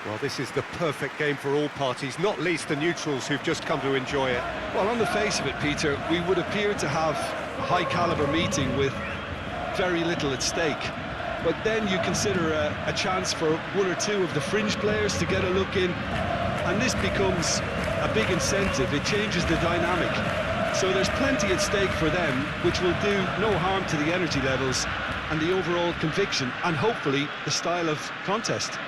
Well, this is the perfect game for all parties, not least the neutrals who've just come to enjoy it. Well, on the face of it, Peter, we would appear to have a high-caliber meeting with very little at stake. But then you consider a chance for one or two of the fringe players to get a look in, and this becomes a big incentive. It changes the dynamic. So there's plenty at stake for them, which will do no harm to the energy levels and the overall conviction, and hopefully the style of contest.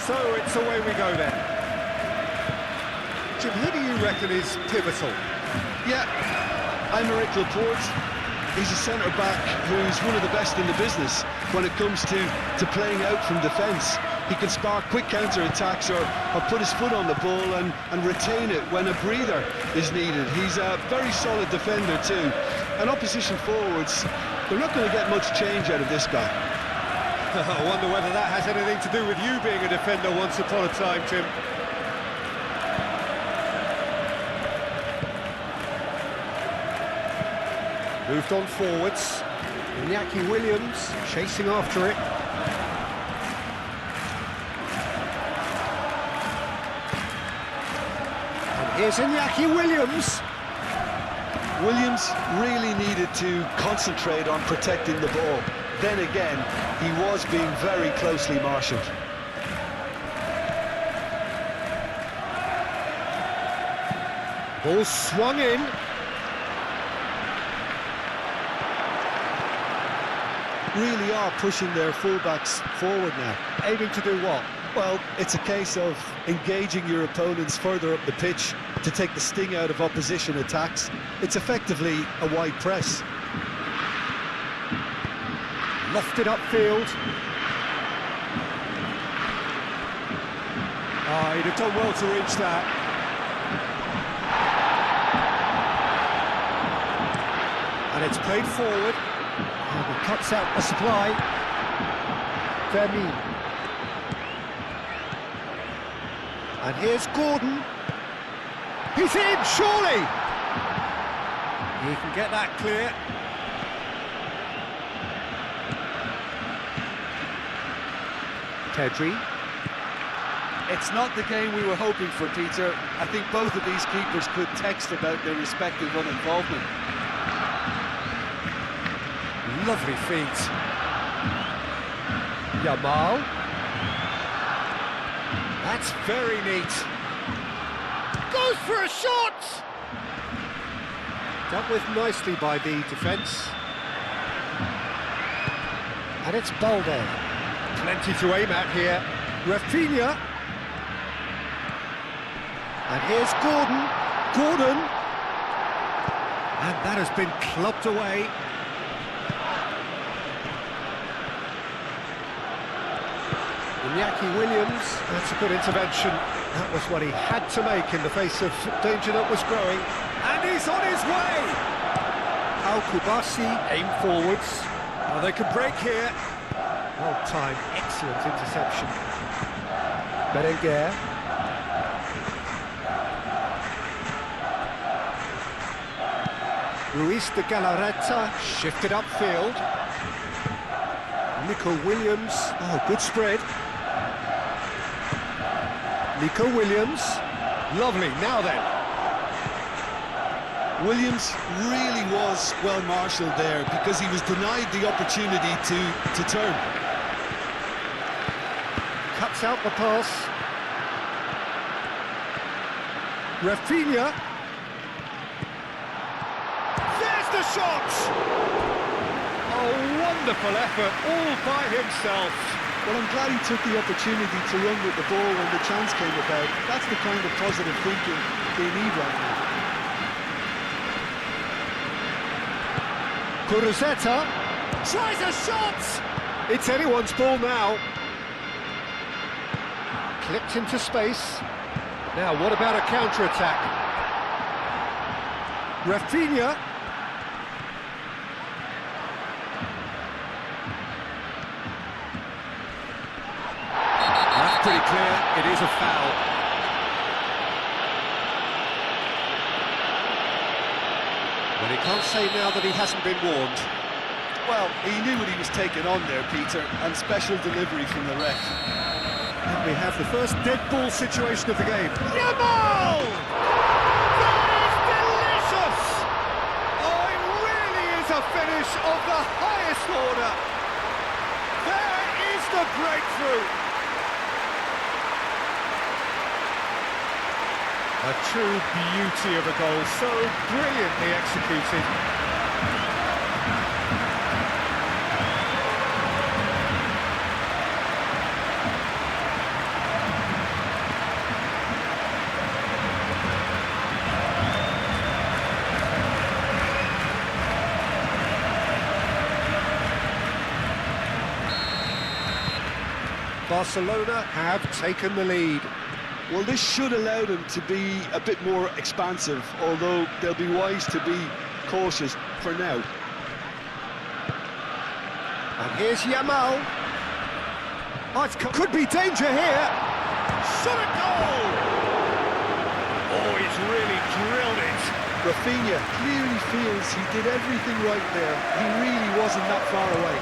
So it's away we go then. Jim, who do you reckon is pivotal? Yeah, Aymeric Laporte. He's a centre-back who's one of the best in the business when it comes to playing out from defence. He can spark quick counter-attacks or put his foot on the ball and retain it when a breather is needed. He's a very solid defender too. And opposition forwards, they're not going to get much change out of this guy. I wonder whether that has anything to do with you being a defender once upon a time, Tim. Moved on forwards. Iñaki Williams chasing after it. And here's Iñaki Williams. Williams really needed to concentrate on protecting the ball. Then again, he was being very closely marshalled. Ball swung in. Really are pushing their fullbacks forward now. Aiming to do what? Well, it's a case of engaging your opponents further up the pitch to take the sting out of opposition attacks. It's effectively a wide press. Lofted upfield. He'd have done well to reach that. And it's played forward. And he cuts out the supply. Vermi. And here's Gordon. He's in, surely! He can get that clear. Pedri. It's not the game we were hoping for, Peter. I think both of these keepers could text about their respective uninvolvement. Lovely feet. Yamal. That's very neat. Goes for a shot! Dealt with nicely by the defence. And it's Balde. Plenty to aim at here. Rafinha. And here's Gordon. Gordon. And that has been clubbed away. Iñaki Williams, that's a good intervention. That was what he had to make in the face of danger that was growing. And he's on his way! Al-Kubasi, aim forwards. Oh, they can break here. Well timed, excellent interception. Berenguer. Ruiz de Galarreta, shifted upfield. Nico Williams, oh, good spread. Nico Williams, lovely, now then. Williams really was well marshalled there because he was denied the opportunity to turn. Cuts out the pass. Rafinha. There's the shot! Oh, wonderful effort, all by himself. Well, I'm glad he took the opportunity to run with the ball when the chance came about. That's the kind of positive thinking they need right now. Kuruzeta tries a shot! It's anyone's ball now. Clipped into space. Now, what about a counter-attack? Rafinha. That's pretty clear, it is a foul. Well, he can't say now that he hasn't been warned. Well, he knew what he was taking on there, Peter, and special delivery from the ref. And we have the first dead ball situation of the game. Yamal! That is delicious! Oh, it really is a finish of the highest order. There is the breakthrough. A true beauty of a goal, so brilliantly executed. Barcelona have taken the lead. Well, this should allow them to be a bit more expansive, although they'll be wise to be cautious for now. And here's Yamal. Oh, could be danger here. Shot a goal! Oh, he's really drilled it. Rafinha clearly feels he did everything right there. He really wasn't that far away.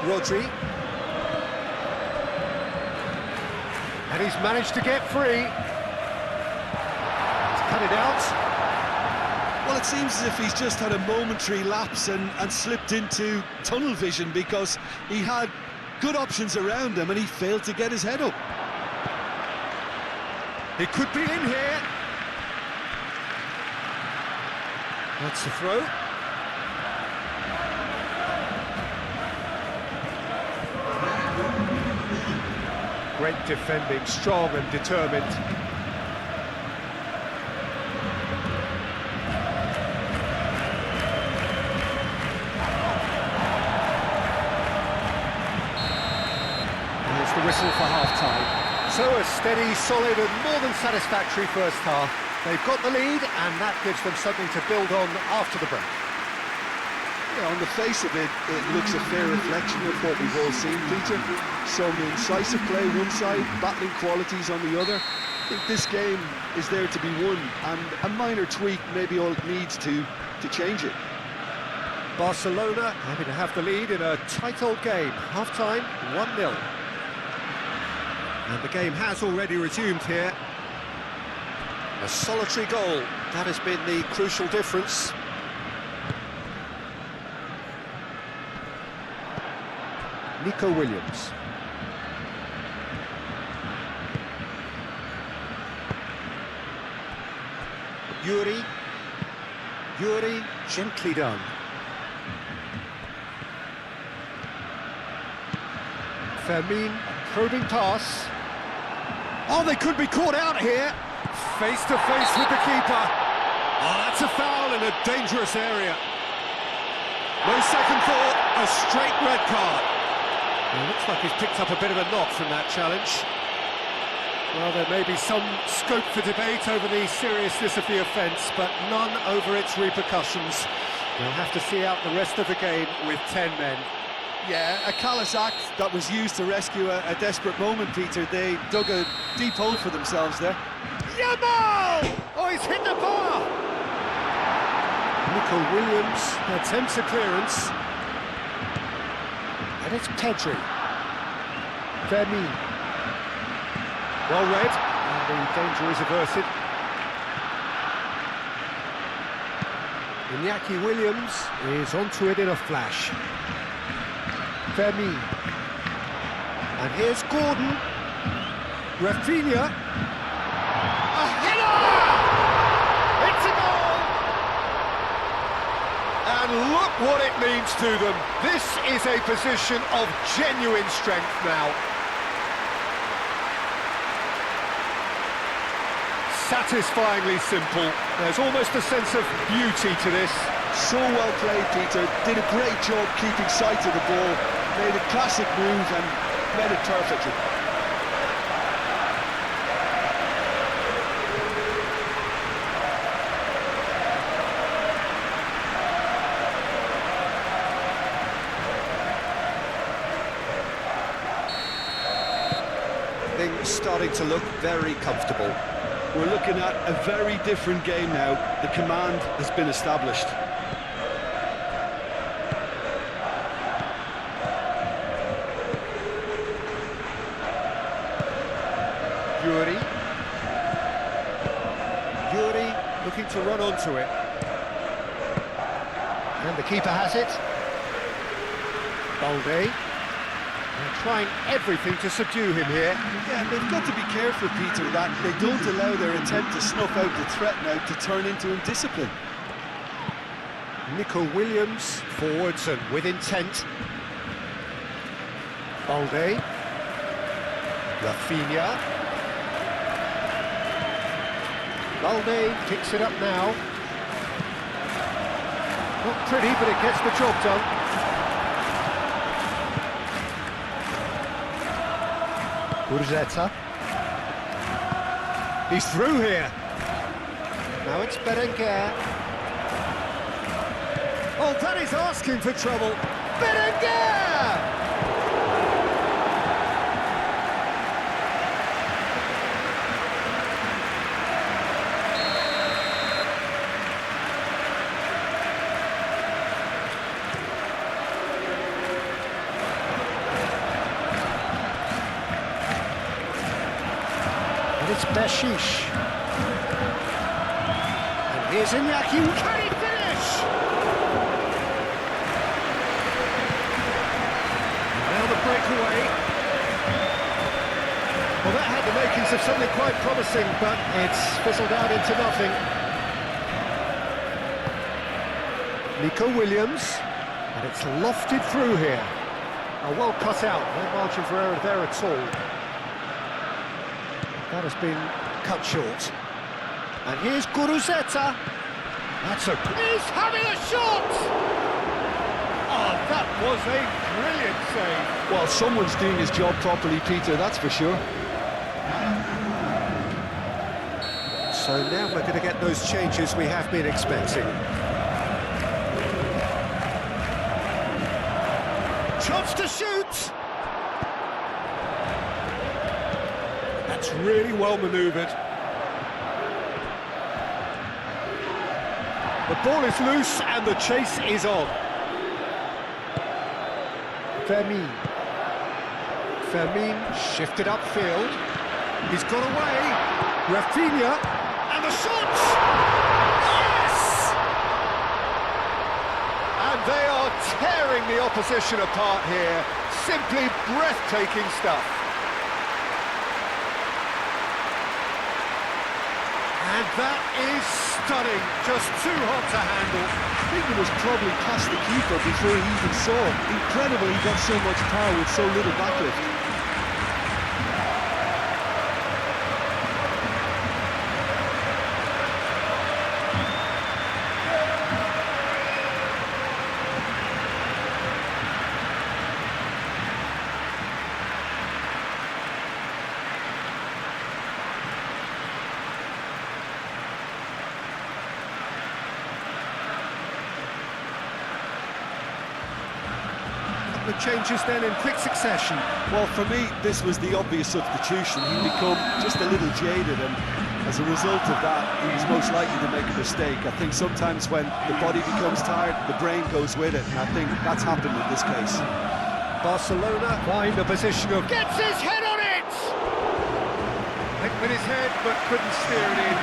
Rodri. And he's managed to get free. He's cut it out. Well, it seems as if he's just had a momentary lapse and slipped into tunnel vision, because he had good options around him and he failed to get his head up. He could be in here. That's the throw. Great defending, strong and determined. And it's the whistle for half-time. So a steady, solid and more than satisfactory first half. They've got the lead and that gives them something to build on after the break. Yeah, on the face of it, it looks a fair reflection of what we've all seen, Peter. Some incisive play one side, battling qualities on the other. I think this game is there to be won, and a minor tweak maybe all it needs to change it. Barcelona happy to have the lead in a tight old game. Half-time, 1-0. And the game has already resumed here. A solitary goal, that has been the crucial difference. Nico Williams. Yuri, gently done. Fermin, probing pass. Oh, they could be caught out here. Face to face with the keeper. Oh, that's a foul in a dangerous area. No second thought, a straight red card. It looks like he's picked up a bit of a knock from that challenge. Well, there may be some scope for debate over the seriousness of the offence, but none over its repercussions. They'll have to see out the rest of the game with 10 men. Yeah, a callous act that was used to rescue a desperate moment, Peter. They dug a deep hole for themselves there. Yamal! Oh, he's hit the bar! Nico Williams attempts a clearance. And it's Pedri. Fermin. Well read, and the danger is averted. Iñaki Williams is onto it in a flash. Fermin. And here's Gordon. Rafinha. A header! It's a goal! And look what it means to them. This is a position of genuine strength now. Satisfyingly simple. There's almost a sense of beauty to this. So well played, Peter. Did a great job keeping sight of the ball. Made a classic move and read it perfectly. Everything starting to look very comfortable. We're looking at a very different game now. The command has been established. Yuri looking to run onto it. And the keeper has it. Balde. They're trying everything to subdue him here. Yeah, they've got to be careful, Peter, that they don't allow their attempt to snuff out the threat now to turn into indiscipline. Nico Williams, forwards and with intent. Balde. Rafinha. Balde picks it up now. Not pretty, but it gets the job done. Urzeta. He's through here. Now it's Berenguer. Oh, that is asking for trouble. Berenguer! It's Beshish. And here's Iñaki. Can he finish? Now the breakaway. Well, that had the makings of something quite promising, but it's fizzled out into nothing. Nico Williams. And it's lofted through here. Oh, well cut out. No margin for error there at all. That has been cut short. And here's Guruzeta. That's a... He's having a shot! Oh, that was a brilliant save. Well, someone's doing his job properly, Peter, that's for sure. So now we're going to get those changes we have been expecting. Chance to shoot! That's really well manoeuvred. The ball is loose and the chase is on. Fermin shifted upfield. He's got away. Rafinha and the shot! Yes! And they are tearing the opposition apart here. Simply breathtaking stuff. And that is stunning, just too hot to handle. I think it was probably past the keeper before he even saw it. Incredible he got so much power with so little backlift. The changes then in quick succession. Well, for me, this was the obvious substitution. He'd become just a little jaded, and as a result of that, he was most likely to make a mistake. I think sometimes when the body becomes tired, the brain goes with it, and I think that's happened in this case. Barcelona find a position of... Gets his head on it! Went with his head, but couldn't steer it in.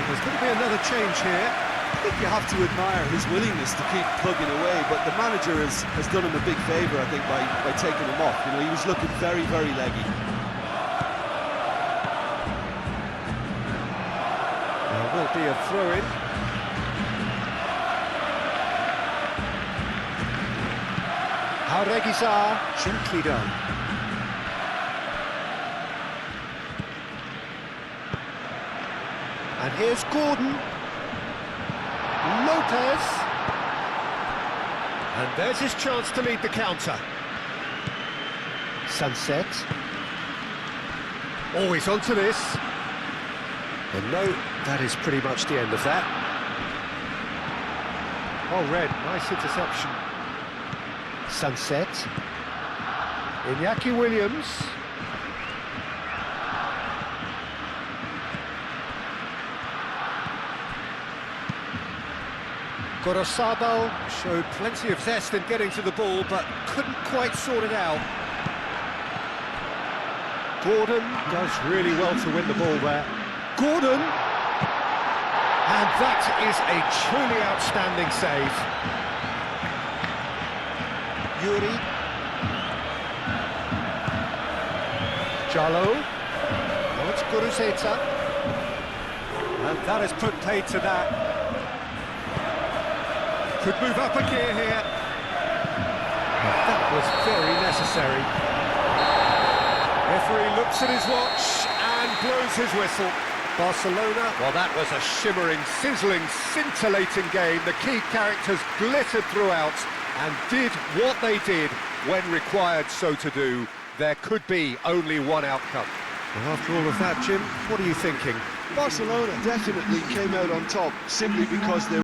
There's going to be another change here. I think you have to admire his willingness to keep plugging away, but the manager has done him a big favour, I think, by taking him off. You know, he was looking very, very leggy. There will be a throw-in. Hauregizar, gently done. And here's Gordon. Lopez. And there's his chance to lead the counter. Sunset. Always onto this. And no, that is pretty much the end of that. Oh, Red, nice interception. Sunset. Iñaki Williams. Gorosabal showed plenty of zest in getting to the ball, but couldn't quite sort it out. Gordon does really well to win the ball there. Gordon! And that is a truly outstanding save. Yuri. Jallo. Now it's Guruzeta. And that has put paid to that. Could move up a gear here. That was very necessary. Referee looks at his watch and blows his whistle. Barcelona, well, that was a shimmering, sizzling, scintillating game. The key characters glittered throughout and did what they did when required so to do. There could be only one outcome. Well, after all of that, Jim, what are you thinking? Barcelona definitely came out on top simply because they